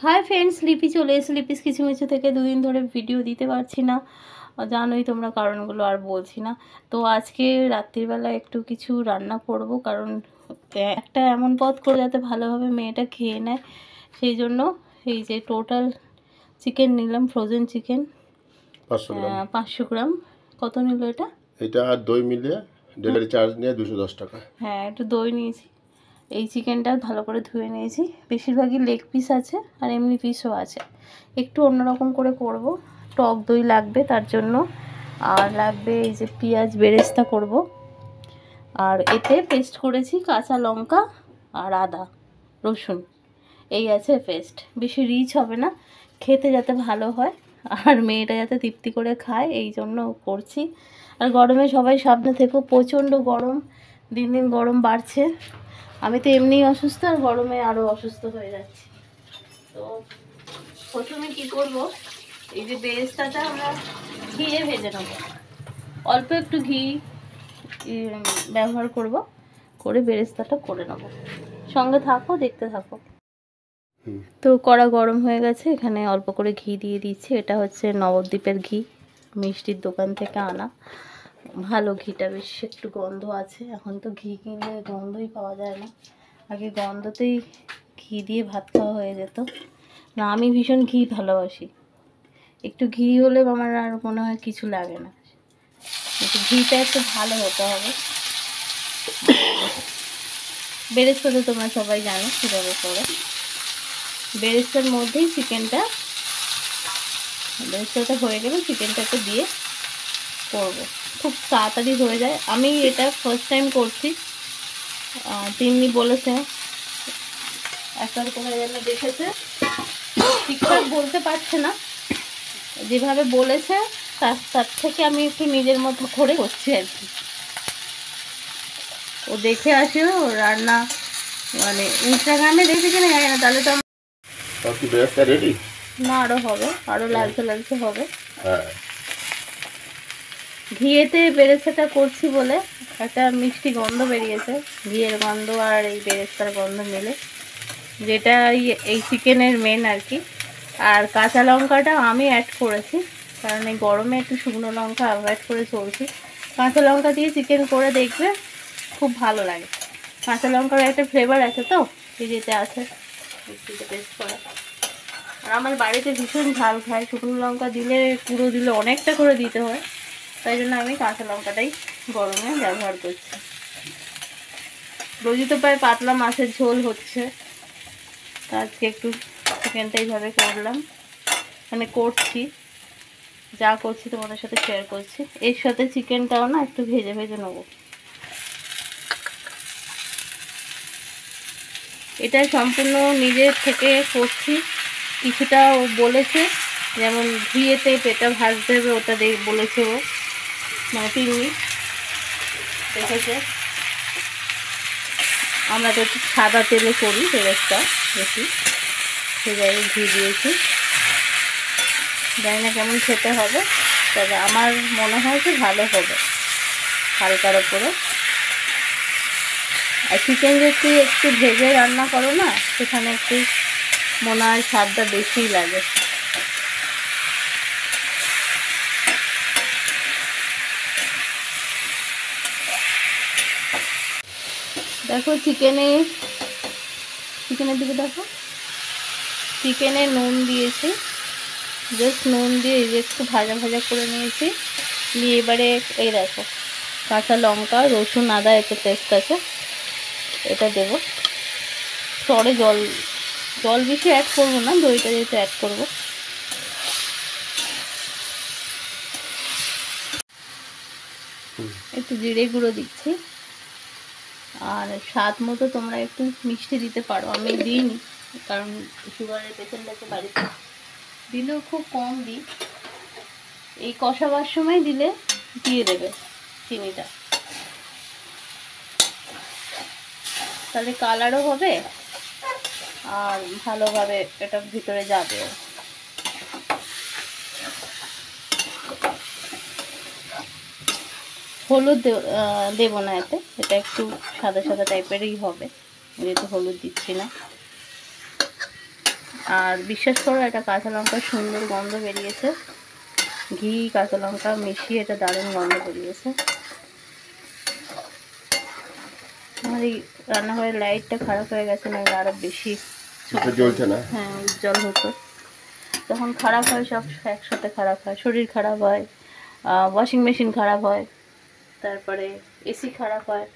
Hi friends, লিপি চলে এসে লিপিস কিচিমিচি থেকে দুদিন ধরে ভিডিও দিতে পারছি না, জানোই তোমরা কারণগুলো, আর বলছি না। তো আজকে রাত্রিবেলা একটু কিছু রান্না করব, কারণ একটা এমন পথ করে যাতে ভালোভাবে মেয়েটা খেয়ে নেয়, সেই জন্য এই যে টোটাল চিকেন নিলাম, ফ্রোজেন চিকেন 500 গ্রাম। কত নিল এটা? এটা আর দই মিলিয়ে ডেলিভারি চার্জ নিয়ে 210 টাকা। হ্যাঁ, একটু দই নিয়েছি। এই চিকেনটা ভালো করে ধুয়ে নিয়েছি, বেশিরভাগই লেগ পিস আছে আর এমনি পিসও আছে। একটু অন্যরকম করে করব, টক দই লাগবে তার জন্য, আর লাগবে এই যে পেঁয়াজ বেরেস্তা করব, আর এতে পেস্ট করেছি কাঁচা লঙ্কা আর আদা রসুন, এই আছে পেস্ট। বেশি রিচ হবে না, খেতে যাতে ভালো হয় আর মেয়েটা যাতে তৃপ্তি করে খায়, এই জন্য করছি। আর গরমে সবাই সাবধানে থেকো, প্রচণ্ড গরম, দিন দিন গরম বাড়ছে। আমি তো এমনিই অসুস্থ, আর গরমে আরও অসুস্থ হয়ে যাচ্ছি। তো প্রথমে কি করব, এই যে বেরেস্তাটা আমরা ঘিয়ে ভেজে নেব, অল্প একটু ঘি ব্যবহার করব, করে বেরেস্তাটা করে নেব। সঙ্গে থাকো, দেখতে থাকো। তো কড়া গরম হয়ে গেছে, এখানে অল্প করে ঘি দিয়ে দিচ্ছি। এটা হচ্ছে নবদ্বীপের ঘি, মিষ্টির দোকান থেকে আনা ভালো ঘিটা, বেশ একটু গন্ধ আছে। এখন তো ঘি কিনলে গন্ধই পাওয়া যায় না, আগে গন্ধতেই ঘি দিয়ে ভাত খাওয়া হয়ে যেত। না, আমি ভীষণ ঘি ভালোবাসি, একটু ঘি হলে আমার আর মনে হয় কিছু লাগে না, কিন্তু ঘিটা একটু ভালো হতে হবে। বেরেস্তা তো তোমরা সবাই জানো কীভাবে করে। বেরেস্তার মধ্যেই বেরেস্তাটা হয়ে গেলে চিকেনটাকে দিয়ে করব, খুব তাড়াতাড়ি হয়ে যায়। আমি এটা ফার্স্ট টাইম করছি, তিন্নি বলেছে, একবার করে যেন দেখেছে, ঠিকঠাক বলতে পারছে না, যেভাবে বলেছে তার থেকে আমি একটু নিজের মতো করে করছি আর কি। ও দেখে আসে, ও রান্না মানে ইনস্টাগ্রামে দেখেছি না, জানি না, তাহলে তো রেডি না, আরও হবে, আরও লালচে লালচে হবে। হ্যাঁ, ঘিয়েতে বেরেস্তাটা করছি বলে একটা মিষ্টি গন্ধ বেরিয়েছে, ঘিয়ের গন্ধ আর এই বেরেস্তার গন্ধ মিলে, যেটা এই চিকেনের মেন আর কি। আর কাঁচা লঙ্কাটা আমি অ্যাড করেছি, কারণ এই গরমে একটু শুকনো লঙ্কা অ্যাভয়েড করে চলছি। কাঁচা লঙ্কা দিয়ে চিকেন করে দেখবে, খুব ভালো লাগে। কাঁচা লঙ্কার একটা ফ্লেভার আছে, তো এই যেতে আছে মিষ্টিতে পেস্ট করা। আর আমার বাড়িতে ভীষণ ঝাল খায়, শুকনো লঙ্কা দিলে গুঁড়ো দিলে অনেকটা করে দিতে হয়, তাই জন্য আমি কাঁচা লঙ্কাটাই গরমে ব্যবহার করছি। রোজই তো প্রায় পাতলা মাছের ঝোল হচ্ছে, তা আজকে একটু চিকেনটা এইভাবে করলাম, মানে করছি, যা করছি তোমাদের সাথে শেয়ার করছি। এর সাথে চিকেনটাও না একটু ভেজে ভেজে নেবো। এটা সম্পূর্ণ নিজের থেকে করছি, কিছুটা ও বলেছে, যেমন ঘিয়েতে পেটা ভাজতে হবে, ওটা বলেছে ও, মানে তিন্নি দেখেছে। আমরা তো একটু সাদা তেলে করি বেরেস্তা বেশি, সেই জায়গায় ঘি দিয়েছি। জানি না কেমন খেতে হবে, তবে আমার মনে হয় যে ভালো হবে হালকার ওপরে। আর চিকেন যদি একটু ভেজে রান্না করো না, সেখানে একটু মনে হয় স্বাদটা বেশিই লাগে। দেখো চিকেনের দিকে দেখো, চিকেনে নুন দিয়েছি, জাস্ট নুন দিয়ে এই যে একটু ভাজা ভাজা করে নিয়েছি। নিয়ে এবারে এই দেখো কাঁচা লঙ্কা রসুন আদা এতে পেস্ট আছে, এটা দেবো। সরে জল বেশি অ্যাড করবো না, দইটা যেহেতু অ্যাড করবো। একটু জিরে গুঁড়ো দিচ্ছি, আর স্বাদ মতো তোমরা একটু মিষ্টি দিতে পারো, আমি দিইনি কারণ সুগারের পেশেন্ট আছে বাড়িতে, দিলেও খুব কম দিই। এই কষাবার সময় দিয়ে দেবে চিনিটা, তাহলে কালারও হবে আর ভালোভাবে এটা ভিতরে যাবে। হলুদ দেবো না এতে, এটা একটু সাদা সাদা টাইপেরই হবে, যেহেতু হলুদ দিচ্ছি না। আর বিশ্বাস করো, এটা কাঁচা লঙ্কার সুন্দর গন্ধ বেরিয়েছে, ঘি কাঁচা লঙ্কা মিশিয়ে এটা দারুণ গন্ধ বেরিয়েছে। আমার এই রান্নাঘরের লাইটটা খারাপ হয়ে গেছে, না আরো বেশি জ্বলছে না। হ্যাঁ, উজ্জ্বল হতো। তখন খারাপ হয়, সব একসাথে খারাপ হয়, শরীর খারাপ হয়, ওয়াশিং মেশিন খারাপ হয়, তারপরে এসি খারাপ হয়।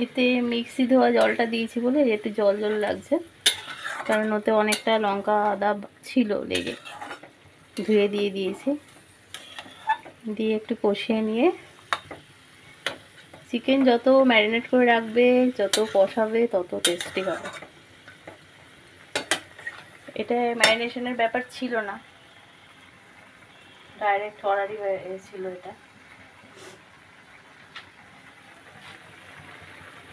এতে মিক্সি ধোয়া জলটা দিয়েছি বলে এতে জল জল লাগছে, কারণ ওতে অনেকটা লঙ্কা আদা ছিল লেগে, ধুয়ে দিয়েছি। দিয়ে একটু কষিয়ে নিয়ে চিকেন যত ম্যারিনেট করে রাখবে, যত কষাবে, তত টেস্টি হবে। এটা ম্যারিনেশনের ব্যাপার ছিল না, ডাইরেক্ট অর্ডারই হয়েছিল এটা।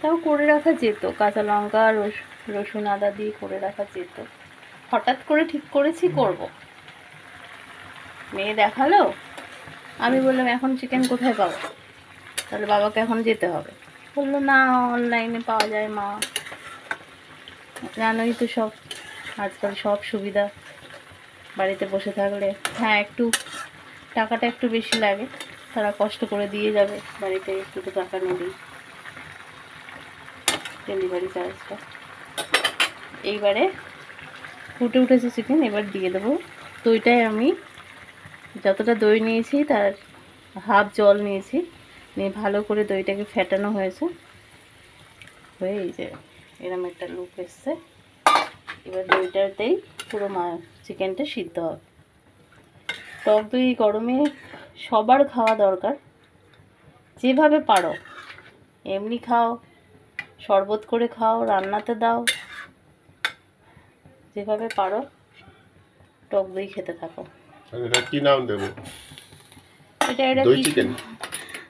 তাও করে রাখা যেত, কাঁচা লঙ্কা রসুন আদা দিয়ে করে রাখা যেত। হঠাৎ করে ঠিক করেছি করব, মেয়ে দেখালো, আমি বললাম এখন চিকেন কোথায় পাবো, তাহলে বাবাকে এখন যেতে হবে। বললো না, অনলাইনে পাওয়া যায় মা, জানোই তো সব আজকাল সব সুবিধা, বাড়িতে বসে থাকলে। হ্যাঁ, একটু টাকাটা একটু বেশি লাগে, তারা কষ্ট করে দিয়ে যাবে, বাড়িতে একটু তো টাকা নেবেই, ডেলিভারি চার্জটা। এইবারে ফুটে উঠেছে চিকেন, এবার দিয়ে দেবো দইটায়। আমি যতটা দই নিয়েছি তার হাফ জল নিয়েছি, নিয়ে ভালো করে দইটাকে ফেটানো হয়েছে, হয়ে এই যে এরম একটা লুক এসছে। এবার দইটাতেই পুরো চিকেনটা সিদ্ধ হবে। টক দই গরমে সবার খাওয়া দরকার, যেভাবে পারো, এমনি খাও, শরবত করে খাও, রান্নাতে দাও, যেভাবে পারো টক দই খেতে থাকো। এটা কি নাম দেবো? এটা দই চিকেন,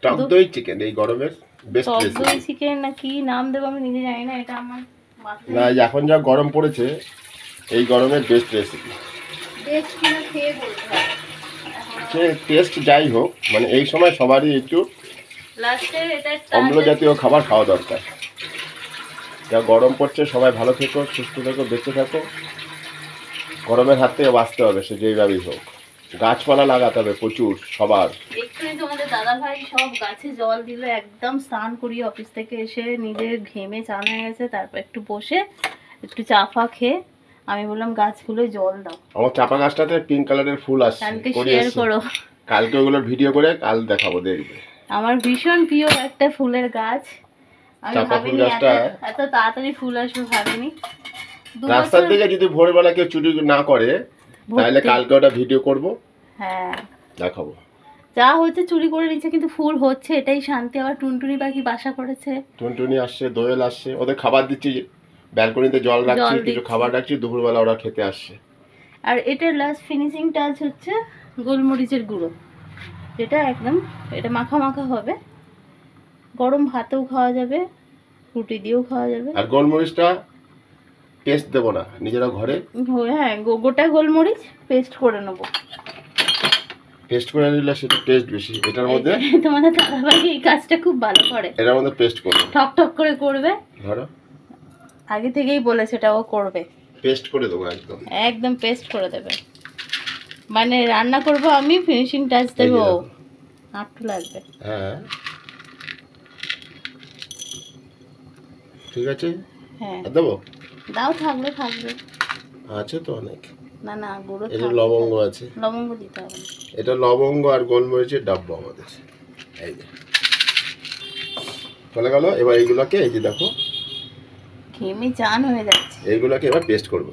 টক দই চিকেন এই গরমের বেস্ট টক রেসিপি। দই চিকেন না কি নাম দেবো আমি নিজে জানি না, এটা আমার না, এখন যা গরম পড়েছে, এই গরমের বেস্ট রেসিপি। বেস্ট কিনা খেয়ে বলতে হবে। সে টেস্ট যাই হোক, মানে এই সময় সবারই একটু লাস্টে এটা অম্ল জাতীয় খাবার খাওয়া দরকার। যা গরম পড়ছে, সবাই ভালো থেকো, সুস্থ থেকো, বেঁচে থাকো। গরমের হাত থেকে বাঁচতে হবে, সে যেইভাবেই হোক। গাছপালা লাগাতে হবে প্রচুর সবার। এক্ষুনি তোমাদের দাদা ভাই সব গাছে জল দিল, একদম স্নান করিয়ে অফিস থেকে এসে নিজে ঘেমে চান হয়ে গেছে, তারপর একটু বসে একটু চা ফা খেয়ে আমি বললাম গাছগুলোয় জল দাও। আমার চাপা গাছটাতে পিঙ্ক কালারের ফুল আসছে, কালকে শেয়ার করো, কালকে ওগুলোর ভিডিও করে কাল দেখাবো, দেখবে। আমার ভীষণ প্রিয় একটা ফুলের গাছ, আমি চাপা ফুল ভাবিনি গাছটা এত তাড়াতাড়ি ফুল আসবে, ভাবিনি। রাস্তা থেকে যদি ভোরবেলা কেউ চুরি না করে, তাহলে কালকে ওটা ভিডিও করব, হ্যাঁ দেখাবো। যা হচ্ছে চুরি করে নিচ্ছে, কিন্তু ফুল হচ্ছে, এটাই শান্তি। আবার টুনটুনি পাখি বাসা করেছে, টুনটুনি আসছে, দোয়েল আসছে, ওদের খাবার দিচ্ছি, ব্যালকনিতে জল রাখছি, কিছু খাবার রাখছি, দুপুরবেলা ওরা খেতে আসছে। আর এটার লাস্ট ফিনিশিং টাচ হচ্ছে গোলমরিচের গুঁড়ো, যেটা একদম এটা মাখা মাখা হবে, গরম ভাতেও খাওয়া যাবে, রুটি দিয়েও খাওয়া যাবে। আর গোলমরিচটা পেস্ট দেবো না, নিজেরা ঘরে হ্যাঁ, গোটা গোলমরিচ পেস্ট করে নেবো, পেস্ট করে নিলে সেটা টেস্ট বেশি। এটার মধ্যে তোমাদের দাদাভাই এই কাজটা খুব ভালো করে, এটার মধ্যে পেস্ট করবে, ঠক ঠক করে করবে, ধরো আগে থেকেই বলেছে এটা ও করবে, পেস্ট করে দেবো একদম, একদম পেস্ট করে দেবে। মানে রান্না করব আমি, ফিনিশিং টাচ দেবো ও, আটটু লাগবে। হ্যাঁ ঠিক আছে, হ্যাঁ দেবো, দাও, থাকলে থাকবে, আছে তো অনেক। না না গুঁড়ো এটা লবঙ্গ আছে, লবঙ্গ দিতে হবে না। এটা লবঙ্গ আর গোলমরিচের ডাব্বা আমাদের, এই যে চলে গেল। এবার এইগুলোকে, এই যে দেখো, ঘেমে চান হয়ে যাচ্ছে, এইগুলোকে এবার পেস্ট করবো।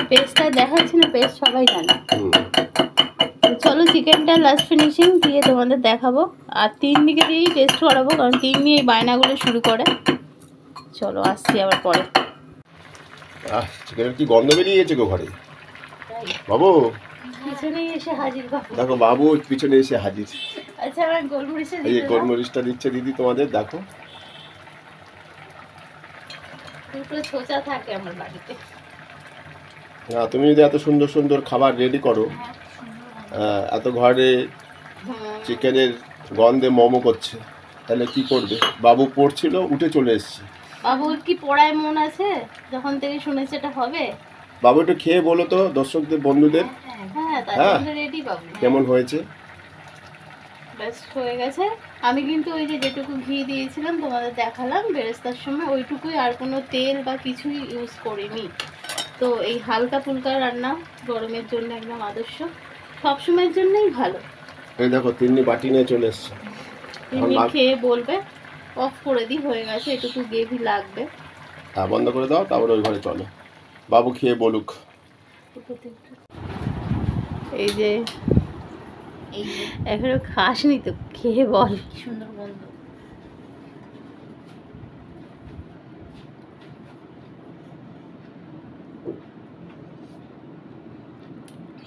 পেস্টটা দেখাচ্ছি না, পেস্ট সবাই জানে। হুম, তো চলো চিকেনটা লাস্ট ফিনিশিং দিয়ে তোমাদের দেখাবো, আর 3 দিকে দিয়েই টেস্ট করাবো, কারণ 3 দিয়ে এই বায়নাগুলো শুরু করে। চলো আসছি আবার পরে। চিকেনের কি গন্ধ বেরিয়ে গেছে গো ঘরে, বাবু পিছনেই এসে হাজির বাবু। দেখো, বাবু পিছনে এসে হাজির। আচ্ছা, আমার গোলমরিচে এই যে দিতে দাও। গোলমরিচটা দিচ্ছে দিদি তোমাদের, দেখো দুটো ছোচা থাকে আমার বাড়িতে। তুমি যদি এত সুন্দর সুন্দর খাবার রেডি করো, এত ঘরে চিকেনের গন্ধে মোমো করছে, তাহলে কি করবে? বাবু পড়ছিল, উঠে চলে এসছে। বাবুর কি পড়ায় মন আছে? যখন থেকে শুনেছে এটা হবে। বাবু একটু খেয়ে বলো তো দর্শকদের, বন্ধুদের হ্যাঁ, তার হ্যাঁ জন্য রেডি বাবু। কেমন হয়েছে। ব্যাস হয়ে গেছে। আমি কিন্তু ওই যে যেটুকু ঘি দিয়েছিলাম তোমাদের দেখালাম বেরেস্তার সময়, ওইটুকুই, আর কোনো তেল বা কিছুই ইউজ করিনি। তো এই হালকা ফুলকা রান্না গরমের জন্য একদম আদর্শ, সবসময়ের জন্যই ভালো। এই দেখো তিন্নি বাটি নিয়ে চলে এসছে। তুমি খেয়ে বলবে। অফ করে দিই, হয়ে গেছে, এটুকু গ্রেভি লাগবে। হ্যাঁ বন্ধ করে দাও, তারপরে ওই ঘরে চলো, বাবু খেয়ে বলুক। এই যে এখনো খাসনি তো, খেয়ে বল। সুন্দর গন্ধ।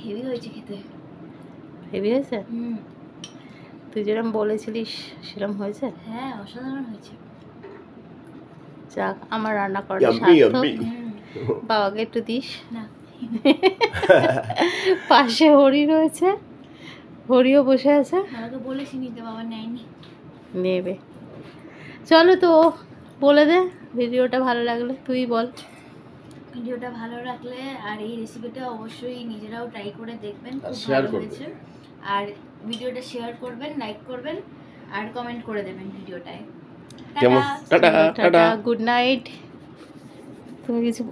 হেভি হয়েছে খেতে। হেভি হয়েছে? তুই যেরকম বলেছিলিস সেরকম হয়েছে? হ্যাঁ, অসাধারণ হয়েছে। যাক, আমার রান্না করার সার্থক। বাবাকে একটু দিস না। পাশে হরি রয়েছে, হরিও বসে আছে। বাবাকে বলেছি নিতে, বাবা নেয়নি। নেবে। চলো তো বলে দে, ভিডিওটা ভালো লাগলে তুই বল। ভিডিওটা ভালো লাগলে আর এই রেসিপিটা অবশ্যই নিজেরাও ট্রাই করে দেখবেন, খুব ভালো হয়েছে। আর ভিডিওটা শেয়ার করবেন, লাইক করবেন আর কমেন্ট করে দেবেন ভিডিওটায়। কেমন? Tata tata, good night. তুমি কিছু